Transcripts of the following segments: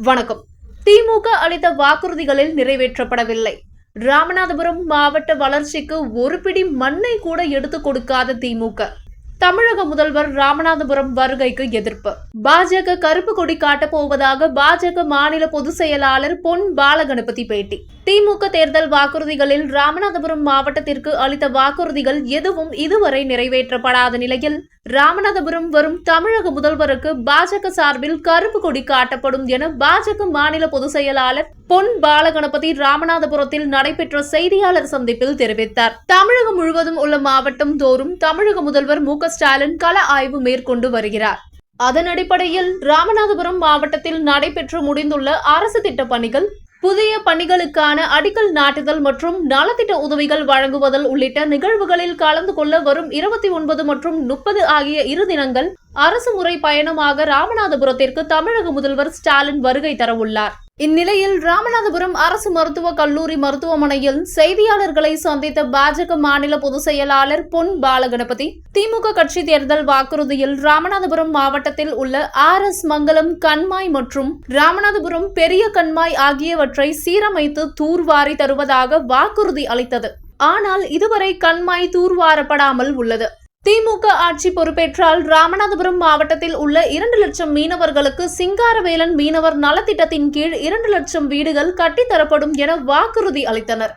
வணக்கம். திமுக அளித்த வாக்குறுதிகளில் நிறைவேற்றப்படவில்லை. ராமநாதபுரம் மாவட்ட வளர்ச்சிக்கு ஒரு பிடி மண்ணை கூட எடுத்துக் கொடுக்காத திமுக. தமிழக முதல்வர் ராமநாதபுரம் வருகைக்கு எதிர்ப்பு. பாஜக கருப்பு கொடி காட்டப் போவதாக பாஜக மாநில பொதுச் செயலாளர் பொன் பாலகணபதி பேட்டி. திமுக தேர்தல் வாக்குறுதிகளில் ராமநாதபுரம் மாவட்டத்திற்கு அளித்த வாக்குறுதிகள் எதுவும் இதுவரை நிறைவேற்றப்படாத நிலையில் ராமநாதபுரம் வரும் தமிழக முதல்வருக்கு பாஜக சார்பில் கருப்பு கொடி காட்டப்படும் என பாஜக மாநில பொதுச் செயலாளர் பொன் பாலகணபதி ராமநாதபுரத்தில் நடைபெற்ற செய்தியாளர் சந்திப்பில் தெரிவித்தார். தமிழகம் முழுவதும் உள்ள மாவட்டம் தோறும் தமிழக முதல்வர் மு.க.ஸ்டாலின் கள ஆய்வு மேற்கொண்டு வருகிறார். அதன் அடிப்படையில் ராமநாதபுரம் மாவட்டத்தில் நடைபெற்று முடிந்துள்ள அரசு திட்ட பணிகள், புதிய பணிகளுக்கான அடிக்கல் நாட்டுதல் மற்றும் நலத்திட்ட உதவிகள் வழங்குவதல் உள்ளிட்ட நிகழ்வுகளில் கலந்து கொள்ள வரும் 29 மற்றும் 30 ஆகிய 2 தினங்கள் அரசு முறை பயணமாக ராமநாதபுரத்திற்கு தமிழக முதல்வர் ஸ்டாலின் வருகை தரவுள்ளார். இந்நிலையில் ராமநாதபுரம் அரசு மருத்துவக் கல்லூரி மருத்துவமனையில் செய்தியாளர்களை சந்தித்த பாஜக மாநில பொதுச் செயலாளர் பொன் பாலகணபதி, திமுக கட்சி தேர்தல் வாக்குறுதியில் ராமநாதபுரம் மாவட்டத்தில் உள்ள RS மங்கலம் கண்மாய் மற்றும் ராமநாதபுரம் பெரிய கண்மாய் ஆகியவற்றை சீரமைத்து தூர்வாரி தருவதாக வாக்குறுதி அளித்தது. ஆனால் இதுவரை கண்மாய் தூர்வாரப்படாமல் உள்ளது. திமுக ஆட்சி பொறுப்பேற்றால் ராமநாதபுரம் மாவட்டத்தில் உள்ள 2 லட்சம் மீனவர்களுக்கு சிங்காரவேலன் மீனவர் நலத்திட்டத்தின் கீழ் 2 லட்சம் வீடுகள் கட்டித்தரப்படும் என வாக்குறுதி அளித்தனர்.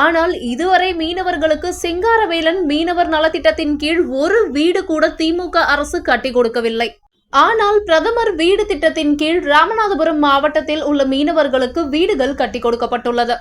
ஆனால் இதுவரை மீனவர்களுக்கு சிங்காரவேலன் மீனவர் நலத்திட்டத்தின் கீழ் ஒரு வீடு கூட திமுக அரசு கட்டி கொடுக்கவில்லை. ஆனால் பிரதமர் வீடு திட்டத்தின் கீழ் ராமநாதபுரம் மாவட்டத்தில் உள்ள மீனவர்களுக்கு வீடுகள் கட்டி கொடுக்கப்பட்டுள்ளது.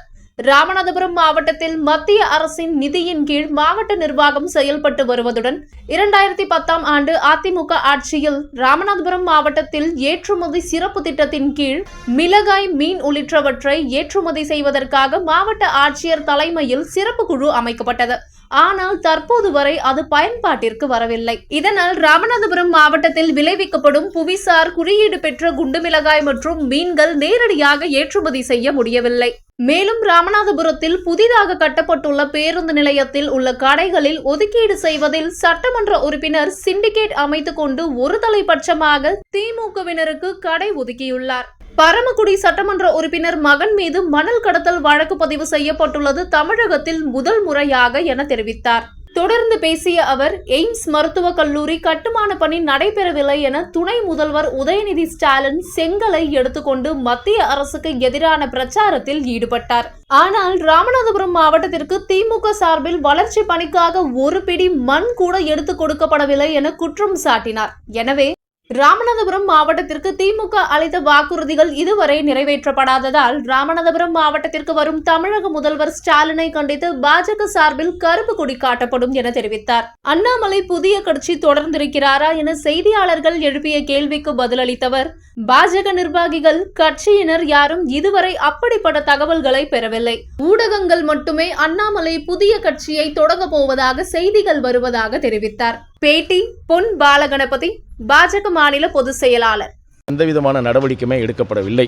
ராமநாதபுரம் மாவட்டத்தில் மத்திய அரசின் நிதியின் கீழ் மாவட்ட நிர்வாகம் செயல்பட்டு வருவதுடன் 2010ஆம் ஆண்டு அதிமுக ஆட்சியில் ராமநாதபுரம் மாவட்டத்தில் ஏற்றுமதி சிறப்பு திட்டத்தின் கீழ் மிளகாய், மீன் உள்ளிட்டவற்றை ஏற்றுமதி செய்வதற்காக மாவட்ட ஆட்சியர் தலைமையில் சிறப்பு குழு அமைக்கப்பட்டது. ஆனால் தற்போது வரை அது பயன்பாட்டிற்கு வரவில்லை. இதனால் ராமநாதபுரம் மாவட்டத்தில் விளைவிக்கப்படும் புவிசார் குறியீடு பெற்ற குண்டு மிளகாய் மற்றும் மீன்கள் நேரடியாக ஏற்றுமதி செய்ய முடியவில்லை. மேலும் ராமநாதபுரத்தில் புதிதாக கட்டப்பட்டுள்ள பேருந்து நிலையத்தில் உள்ள கடைகளில் ஒதுக்கீடு செய்வதில் சட்டமன்ற உறுப்பினர் சிண்டிகேட் அமைத்துக் கொண்டு ஒரு தலைபட்சமாக திமுகவினருக்கு கடை ஒதுக்கியுள்ளார். பரமக்குடி சட்டமன்ற உறுப்பினர் மகன் மீது மணல் கடத்தல் வழக்கு பதிவு செய்யப்பட்டுள்ளது தமிழகத்தில் முதல் முறையாக என தெரிவித்தார். தொடர்ந்து பேசிய அவர், எய்ம்ஸ் மருத்துவக் கல்லூரி கட்டுமான பணி நடைபெறவில்லை என துணை முதல்வர் உதயநிதி ஸ்டாலின் செங்கலை எடுத்துக்கொண்டு மத்திய அரசுக்கு எதிரான பிரச்சாரத்தில் ஈடுபட்டார். ஆனால் ராமநாதபுரம் மாவட்டத்திற்கு திமுக சார்பில் வளர்ச்சி பணிக்காக ஒரு பிடி மண் கூட எடுத்துக் கொடுக்கப்படவில்லை என குற்றம் சாட்டினார். எனவே ராமநாதபுரம் மாவட்டத்திற்கு திமுக அளித்த வாக்குறுதிகள் இதுவரை நிறைவேற்றப்படாததால் ராமநாதபுரம் மாவட்டத்திற்கு வரும் தமிழக முதல்வர் ஸ்டாலினை கண்டித்து பாஜக சார்பில் கருப்பு கொடி காட்டப்படும் என தெரிவித்தார். அண்ணாமலை புதிய கட்சி தொடர்ந்திருக்கிறாரா என செய்தியாளர்கள் எழுப்பிய கேள்விக்கு பதிலளித்தவர், பாஜக நிர்வாகிகள், கட்சியினர் யாரும் இதுவரை அப்படிப்பட்ட தகவல்களை பெறவில்லை. ஊடகங்கள் மட்டுமே அண்ணாமலை புதிய கட்சியை தொடங்க போவதாக செய்திகள் வருவதாக தெரிவித்தார். பேட்டி பொன் பாலகணபதி, பாஜக மாநில பொதுச் செயலாளர். எந்தவிதமான நடவடிக்கையுமே எடுக்கப்படவில்லை.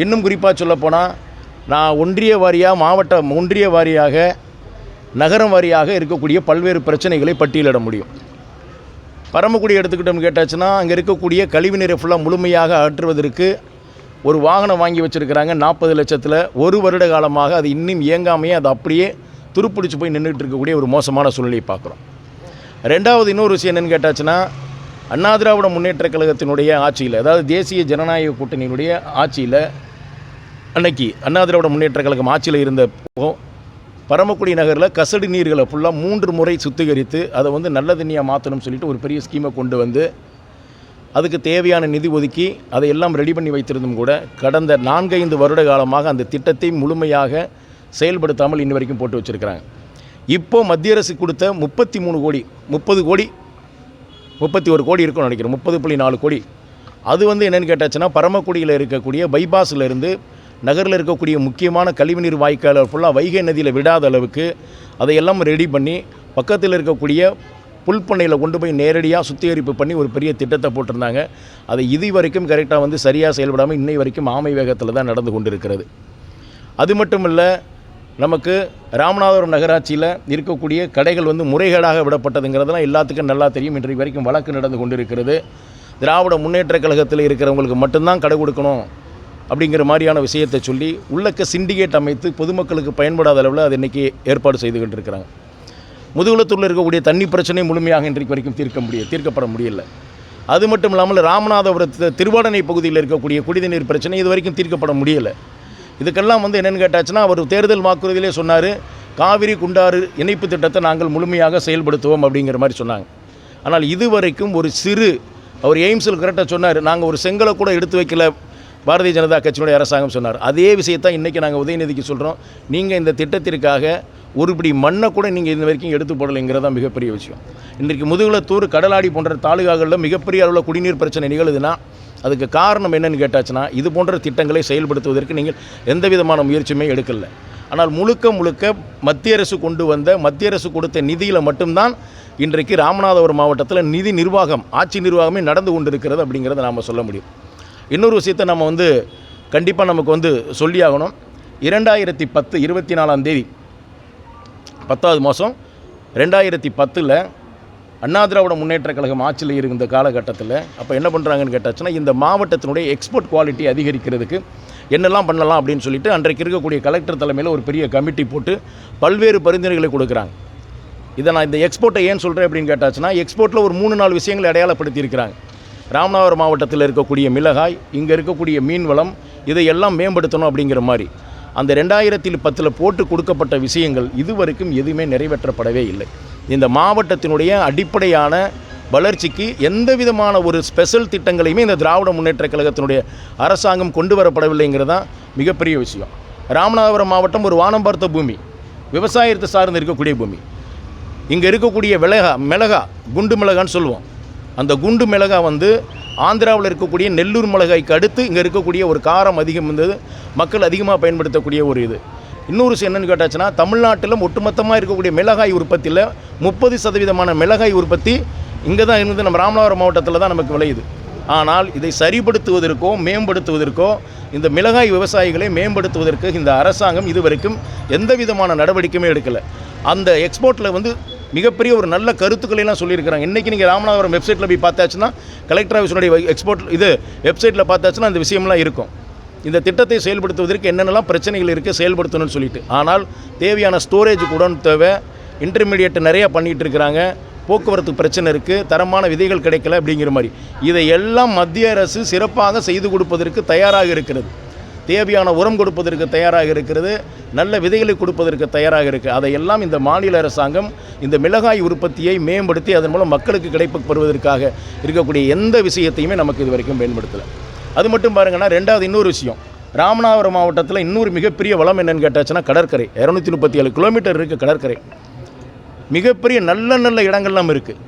இன்னும் குறிப்பாக சொல்லப்போனால், நான் ஒன்றிய வாரியாக நகரம் வாரியாக இருக்கக்கூடிய பல்வேறு பிரச்சனைகளை பட்டியலிட முடியும். பரமக்குடி எடுத்துக்கிட்டோம்னு கேட்டாச்சுன்னா, அங்கே இருக்கக்கூடிய கழிவுநீரை ஃபுல்லாக முழுமையாக அகற்றுவதற்கு ஒரு வாகனம் வாங்கி வச்சுருக்கிறாங்க 40 லட்சத்தில். 1 வருட காலமாக அது இன்னும் இயங்காமையே அது அப்படியே துருப்பிடிச்சு போய் நின்றுட்டு இருக்கக்கூடிய ஒரு மோசமான சூழ்நிலையை பார்க்குறோம். ரெண்டாவது இன்னொரு விஷயம் என்னென்னு கேட்டாச்சுன்னா, அண்ணா திராவிட முன்னேற்ற கழகத்தினுடைய ஆட்சியில், அதாவது தேசிய ஜனநாயக கூட்டணியினுடைய ஆட்சியில், அன்னைக்கு அண்ணா திராவிட முன்னேற்ற கழகம் ஆட்சியில் இருந்த பரமக்குடி நகரில் கசடு நீர்களை ஃபுல்லாக 3 முறை சுத்திகரித்து அதை நல்ல தண்ணியாக மாற்றணும்னு சொல்லிட்டு ஒரு பெரிய ஸ்கீமை கொண்டு வந்து அதுக்கு தேவையான நிதி ஒதுக்கி அதை எல்லாம் ரெடி பண்ணி வைத்திருந்தும் கூட கடந்த 4-5 வருட காலமாக அந்த திட்டத்தை முழுமையாக செயல்படுத்தாமல் இன்ன வரைக்கும் போட்டு வச்சுருக்கிறாங்க. இப்போது மத்திய அரசு கொடுத்த 33 கோடி 31 கோடி இருக்குன்னு நினைக்கிறேன், 30.4 கோடி. அது என்னென்னு கேட்டாச்சுன்னா, பரமக்குடியில் இருக்கக்கூடிய பைபாஸில் இருந்து நகரில் இருக்கக்கூடிய முக்கியமான கழிவுநீர் வாய்க்கால் ஃபுல்லாக வைகை நதியில் விடாத அளவுக்கு அதையெல்லாம் ரெடி பண்ணி பக்கத்தில் இருக்கக்கூடிய புல்பண்ணையில் கொண்டு போய் நேரடியாக சுத்திகரிப்பு பண்ணி ஒரு பெரிய திட்டத்தை போட்டிருந்தாங்க. அதை இது வரைக்கும் கரெக்டாக சரியாக செயல்படாமல் இன்னை வரைக்கும் ஆமை வேகத்தில் தான் நடந்து கொண்டு இருக்கிறது. அது மட்டும் இல்லை, நமக்கு ராமநாதபுரம் நகராட்சியில் இருக்கக்கூடிய கடைகள் முறைகேடாக விடப்பட்டதுங்கிறதுலாம் எல்லாத்துக்கும் நல்லா தெரியும். இன்றைக்கு வரைக்கும் வழக்கு நடந்து கொண்டிருக்கிறது. திராவிட முன்னேற்ற கழகத்தில் இருக்கிறவங்களுக்கு மட்டும்தான் கடை கொடுக்கணும், அப்படிங்கிற மாதிரியான விஷயத்தை சொல்லி உள்ளக்க சிண்டிகேட் அமைத்து பொதுமக்களுக்கு பயன்படாத அளவில் அது இன்றைக்கி ஏற்பாடு செய்து கொண்டிருக்கிறாங்க. முதுகுளத்தூரில் இருக்கக்கூடிய தண்ணி பிரச்சனை முழுமையாக இன்றைக்கு வரைக்கும் தீர்க்கப்பட முடியல. அது மட்டும் இல்லாமல் ராமநாதபுரத்து திருவாடனை பகுதியில் இருக்கக்கூடிய குடிநீர் பிரச்சனை இது வரைக்கும் தீர்க்கப்பட முடியலை. இதுக்கெல்லாம் என்னென்னு கேட்டாச்சுன்னா, அவர் தேர்தல் வாக்குறுதியிலே சொன்னார், காவிரி குண்டாறு இணைப்பு திட்டத்தை நாங்கள் முழுமையாக செயல்படுத்துவோம் அப்படிங்கிற மாதிரி சொன்னாங்க. ஆனால் இதுவரைக்கும் ஒரு சிறு அவர் எய்ம்ஸில் கரெக்டாக சொன்னார், நாங்கள் ஒரு செங்கலை கூட எடுத்து வைக்கல பாரதிய ஜனதா கட்சியினுடைய அரசாங்கம் சொன்னார். அதே விஷயத்தான் இன்றைக்கி நாங்கள் உதயநிதிக்கு சொல்கிறோம், நீங்கள் இந்த திட்டத்திற்காக ஒருபடி மண்ணை கூட நீங்கள் இது வரைக்கும் எடுத்து போடலைங்கிறதா மிகப்பெரிய விஷயம். இன்றைக்கு முதுகுளத்தூர், கடலாடி போன்ற தாலுகாக்களில் மிகப்பெரிய அளவில் குடிநீர் பிரச்சனை நிகழுதுன்னா அதுக்கு காரணம் என்னென்னு கேட்டாச்சுன்னா, இது போன்ற திட்டங்களை செயல்படுத்துவதற்கு நீங்கள் எந்த விதமான முயற்சியுமே எடுக்கலை. ஆனால் முழுக்க மத்திய அரசு கொண்டு வந்த, மத்திய அரசு கொடுத்த நிதியில் மட்டும்தான் இன்றைக்கு ராமநாதபுரம் மாவட்டத்தில் நிதி நிர்வாகம், ஆட்சி நிர்வாகமே நடந்து கொண்டிருக்கிறது அப்படிங்கிறத நாம் சொல்ல முடியும். இன்னொரு விஷயத்தை நம்ம கண்டிப்பாக நமக்கு சொல்லி ஆகணும். 2010 24ஆம் தேதி 10வது மாதம் 2010 அண்ணா திராவிட முன்னேற்ற கழகம் ஆட்சியில் இருந்த காலகட்டத்தில் அப்போ என்ன பண்ணுறாங்கன்னு கேட்டாச்சுன்னா, இந்த மாவட்டத்தினுடைய எக்ஸ்போர்ட் குவாலிட்டி அதிகரிக்கிறதுக்கு என்னெல்லாம் பண்ணலாம் அப்படின்னு சொல்லிட்டு அன்றைக்கு இருக்கக்கூடிய கலெக்டர் தலைமையில் ஒரு பெரிய கமிட்டி போட்டு பல்வேறு பரிந்துரைகளை கொடுக்குறாங்க. இதை நான் இந்த எக்ஸ்போர்ட்டை ஏன் சொல்கிறேன் அப்படின்னு கேட்டாச்சுன்னா, எக்ஸ்போர்ட்டில் ஒரு 3-4 விஷயங்களை அடையாளப்படுத்தியிருக்கிறாங்க. ராமநாதபுரம் மாவட்டத்தில் இருக்கக்கூடிய மிளகாய், இங்கே இருக்கக்கூடிய மீன் வளம், இதையெல்லாம் மேம்படுத்தணும் அப்படிங்கிற மாதிரி அந்த 2010 போட்டு கொடுக்கப்பட்ட விஷயங்கள் இதுவரைக்கும் எதுவுமே நிறைவேற்றப்படவே இல்லை. இந்த மாவட்டத்தினுடைய அடிப்படையான வளர்ச்சிக்கு எந்த விதமான ஒரு ஸ்பெஷல் திட்டங்களையுமே இந்த திராவிட முன்னேற்ற கழகத்தினுடைய அரசாங்கம் கொண்டு வரப்படவில்லைங்கிறது தான் மிகப்பெரிய விஷயம். ராமநாதபுரம் மாவட்டம் ஒரு வானம் பார்த்த பூமி, விவசாயத்தை சார்ந்து இருக்கக்கூடிய பூமி. இங்கே இருக்கக்கூடிய மிளகா குண்டு மிளகான்னு சொல்லுவோம். அந்த குண்டு மிளகா ஆந்திராவில் இருக்கக்கூடிய நெல்லூர் மிளகாய்க்கு அடுத்து இங்கே இருக்கக்கூடிய ஒரு காரம் அதிகம் மக்கள் அதிகமாக பயன்படுத்தக்கூடிய ஒரு இது. இன்னொரு விஷயம் என்னென்னு கேட்டாச்சுன்னா, தமிழ்நாட்டில் ஒட்டுமொத்தமாக இருக்கக்கூடிய மிளகாய் உற்பத்தியில் 30% மிளகாய் உற்பத்தி இங்கே தான் இருந்து நம்ம ராமநாதபுரம் மாவட்டத்தில் தான் நமக்கு விளையுது. ஆனால் இதை சரிப்படுத்துவதற்கோ மேம்படுத்துவதற்கோ, இந்த மிளகாய் விவசாயிகளை மேம்படுத்துவதற்கு இந்த அரசாங்கம் இதுவரைக்கும் எந்த விதமான நடவடிக்கையுமே எடுக்கலை. அந்த எக்ஸ்போர்ட்டில் மிகப்பெரிய ஒரு நல்ல கருத்துக்களைலாம் சொல்லியிருக்கிறாங்க. இன்றைக்கி நீங்கள் ராமநாதபுரம் வெப்சைட்டில் போய் பார்த்தாச்சுன்னா, கலெக்டர் ஆஃபீஸுடைய எக்ஸ்போர்ட் வெப்சைட்டில் பார்த்தாச்சுன்னா அந்த விஷயம்லாம் இருக்கும். இந்த திட்டத்தை செயல்படுத்துவதற்கு என்னென்னலாம் பிரச்சனைகள் இருக்குது செயல்படுத்தணும்னு சொல்லிட்டு. ஆனால் தேவையான ஸ்டோரேஜ் கூட தேவை, இன்டர்மீடியேட் நிறையா பண்ணிகிட்டு இருக்கிறாங்க, போக்குவரத்து பிரச்சனை இருக்குது, தரமான விதைகள் கிடைக்கல அப்படிங்கிற மாதிரி. இதையெல்லாம் மத்திய அரசு சிறப்பாக செய்து கொடுப்பதற்கு தயாராக இருக்கிறது. தேவையான உரம் கொடுப்பதற்கு தயாராக இருக்கிறது, நல்ல விதைகளை கொடுப்பதற்கு தயாராக இருக்குது. அதையெல்லாம் இந்த மாநில அரசாங்கம் இந்த மிளகாய் உற்பத்தியை மேம்படுத்தி அதன் மூலம் மக்களுக்கு கிடைப்பெறுவதற்காக இருக்கக்கூடிய எந்த விஷயத்தையுமே நமக்கு இது வரைக்கும் பயன்படுத்தலை. அது மட்டும் பாருங்கன்னா, ரெண்டாவது இன்னொரு விஷயம், ராமநாதபுரம் மாவட்டத்தில் இன்னொரு மிகப்பெரிய வளம் என்னென்னு கேட்டாச்சுன்னா கடற்கரை. 237 கிலோமீட்டர் இருக்குது கடற்கரை. மிகப்பெரிய நல்ல இடங்கள்லாம் இருக்குது.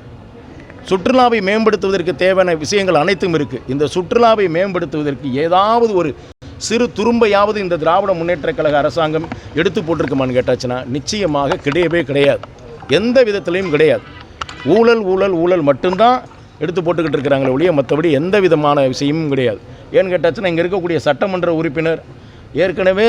சுற்றுலாவை மேம்படுத்துவதற்கு தேவையான விஷயங்கள் அனைத்தும் இருக்குது. இந்த சுற்றுலாவை மேம்படுத்துவதற்கு ஏதாவது ஒரு சிறு துரும்பையாவது இந்த திராவிட முன்னேற்ற கழக அரசாங்கம் எடுத்து போட்டிருக்குமான்னு கேட்டாச்சுன்னா நிச்சயமாக கிடையாது. எந்த விதத்திலையும் கிடையாது. ஊழல் மட்டும்தான் எடுத்து போட்டுக்கிட்டு இருக்கிறாங்களே ஒழிய மற்றபடி எந்த விதமான விஷயமும் கிடையாது. ஏன்னு கேட்டாச்சுன்னா, இங்கே இருக்கக்கூடிய சட்டமன்ற உறுப்பினர் ஏற்கனவே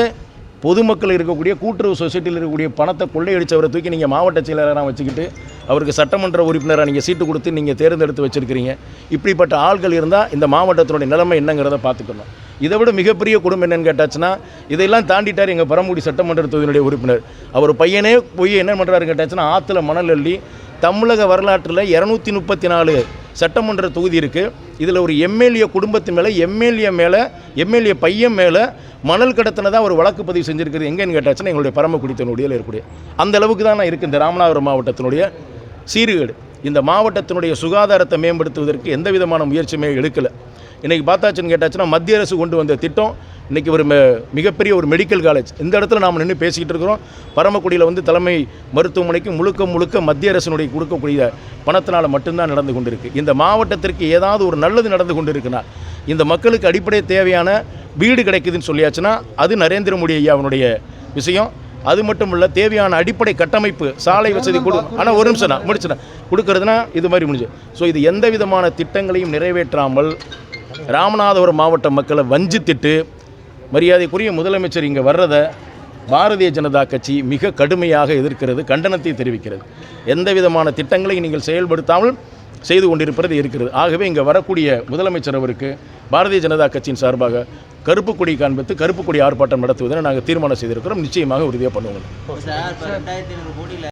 பொதுமக்கள் இருக்கக்கூடிய கூட்டுறவு சொசைட்டியில் இருக்கக்கூடிய பணத்தை கொள்ளையடிச்சவரை தூக்கி நீங்கள் மாவட்ட செயலராக வச்சுக்கிட்டு அவருக்கு சட்டமன்ற உறுப்பினராக நீங்கள் சீட்டு கொடுத்து நீங்கள் தேர்ந்தெடுத்து வச்சுருக்கிறீங்க. இப்படிப்பட்ட ஆள்கள் இருந்தால் இந்த மாவட்டத்தினுடைய நிலைமை என்னங்கிறத பார்த்துக்கணும். இதை விட மிகப்பெரிய குடும்பம் என்னென்னு கேட்டாச்சுன்னா, இதையெல்லாம் தாண்டிட்டார் எங்கள் பரமக்குடி சட்டமன்ற தொகுதியினுடைய உறுப்பினர். அவர் பையனே போய் என்ன பண்ணுறாரு கேட்டாச்சுன்னா, ஆற்றுல மணல் அள்ளி தமிழக வரலாற்றில் 234 சட்டமன்ற தொகுதி இருக்குது. இதில் ஒரு எம்எல்ஏ குடும்பத்து மேலே எம்எல்ஏ பையன் மேலே மணல் கடத்தினதான் ஒரு வழக்கு பதிவு செஞ்சுருக்கிறது. எங்கேன்னு கேட்டாச்சுன்னா எங்களுடைய பரமக்குடி தொகுதியில் இருக்கக்கூடிய அந்த அளவுக்கு தான் இருக்குது இந்த ராமநாதபுரம் மாவட்டத்தினுடைய சீர்கேடு. இந்த மாவட்டத்தினுடைய சுகாதாரத்தை மேம்படுத்துவதற்கு எந்த விதமான முயற்சியுமே எடுக்கலை. இன்றைக்கி பார்த்தாச்சுன்னு கேட்டாச்சுன்னா, மத்திய அரசு கொண்டு வந்த திட்டம் இன்றைக்கி ஒரு மிகப்பெரிய ஒரு மெடிக்கல் காலேஜ் இந்த இடத்துல நாம் நின்று பேசிக்கிட்டு இருக்கிறோம். பரமக்குடியில் தலைமை மருத்துவமனைக்கு முழுக்க மத்திய அரசினுடைய கொடுக்கக்கூடிய பணத்தினால் மட்டும்தான் நடந்து கொண்டு இருக்குது. இந்த மாவட்டத்திற்கு ஏதாவது ஒரு நல்லது நடந்து கொண்டு இருக்குன்னா, இந்த மக்களுக்கு அடிப்படை தேவையான வீடு கிடைக்குதுன்னு சொல்லியாச்சுன்னா அது நரேந்திர மோடி ஐயாவுடைய விஷயம். அது மட்டும் இல்லை, தேவையான அடிப்படை கட்டமைப்பு சாலை வசதி ஆனால் ஒரு நிமிஷம் நான் முடிச்சுனேன் கொடுக்கறதுனா இது மாதிரி முடிஞ்சு. ஸோ இது எந்த விதமான திட்டங்களையும் நிறைவேற்றாமல் ராமநாதபுரம் மாவட்ட மக்களை வஞ்சித்திட்டு மரியாதைக்குரிய முதலமைச்சர் இங்கே வர்றதை பாரதிய ஜனதா கட்சி மிக கடுமையாக எதிர்க்கிறது, கண்டனத்தை தெரிவிக்கிறது. எந்த விதமான திட்டங்களை நீங்கள் செயல்படுத்தாமல் செய்து கொண்டிருப்பது இருக்கிறது. ஆகவே இங்கே வரக்கூடிய முதலமைச்சர் அவருக்கு பாரதிய ஜனதா கட்சியின் சார்பாக கருப்பு கொடி காண்பித்து கருப்பு கொடி ஆர்ப்பாட்டம் நடத்துவதை நாங்கள் தீர்மானம் செய்திருக்கிறோம். நிச்சயமாக உறுதியாக பண்ணுவோம். சார், இப்போ 2500 கோடியில்